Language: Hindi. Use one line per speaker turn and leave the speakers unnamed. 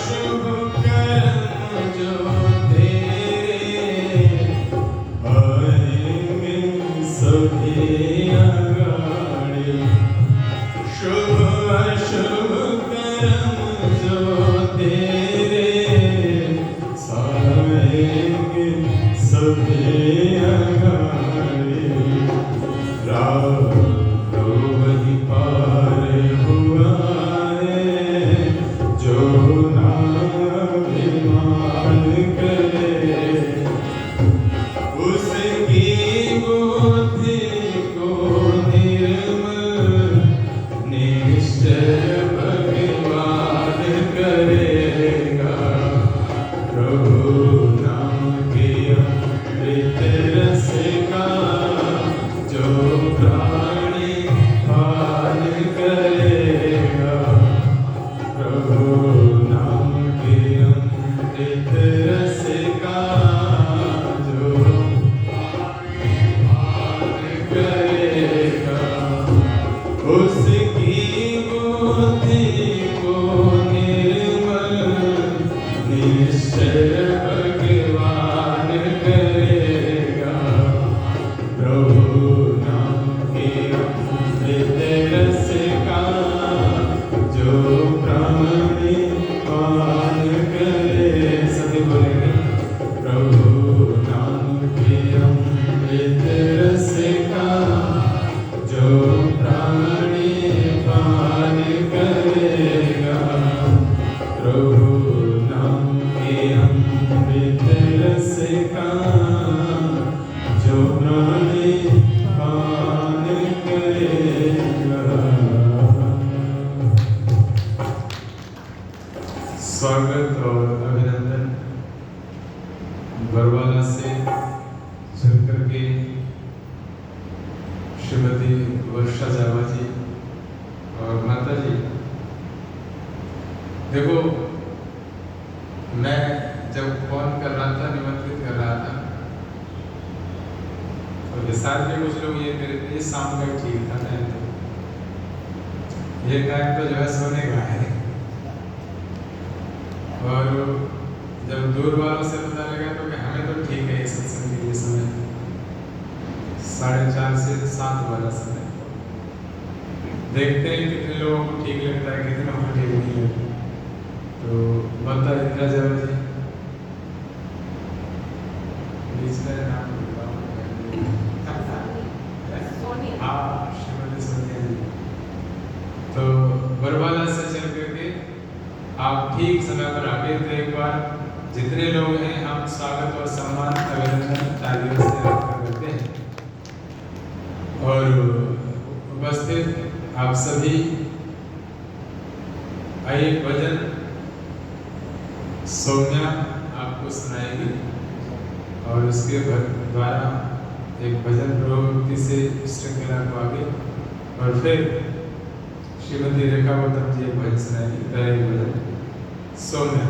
शुभ कर्म जो तेरे आएंगे सभी अगाड़ी। शुभ अशुभ कर्म जो तेरे आएंगे सभी अगाड़ी। राम वही पार हुआ है जो नाभिमान करे। उसकी बुद्धि को निर्मल निश्चय भगवान करेगा। प्रभु नाम के अमृत रस का जो प्राणी पान करेगा। प्रभु नाम के अमृत रस का जो प्राणी पान करेगा। उसकी बुद्धि को निर्मल निश्चय भगवान करेगा। प्रभु नाम के अमृत रस का जो प्राणी पान करे। सभी बोलेंगे प्रभु नाम के अमृत रस का जो प्राणी पान करेगा। प्रभु नाम के अमृत रस का जो प्राणी पान करेगा। स्वागत और अभिनंदन बरवाला से चलकर के श्रीमती वर्षा जावा जी और माता जी। देखो, मैं जब फोन कर रहा था, निमंत्रित कर रहा था, तो हिसाब में कुछ लोग ये कह रहे थे शाम का ठीक था टाइम, तो ये टाइम तो जो है सोने का है। और जब दूर वालों से पता लगा तो कि हमें तो ठीक है इस सत्संग के लिए समय 4:30 से 7 वाला समय। देखते हैं कितने लोगों को ठीक लगता है, कितने लोगों को ठीक नहीं लगता। तो बता इंदिरा जावा जी, बीच में नाम हाँ, श्रीमती सोनिया जी। तो बरवाला से चल करके आप ठीक समय पर आगे। तो एक बार जितने लोग हैं हम स्वागत और सम्मान अभिनंदन तालियों से करते हैं। और उपस्थित आप सभी आइए, भजन सौम्या आपको सुनाएगी और उसके द्वारा एक भजन प्रवृत्ति से श्रृंखला को आगे, और फिर श्रीमती रेखा गौतम जी एक भजन सुनाएगी। पहले भजन सौम्या।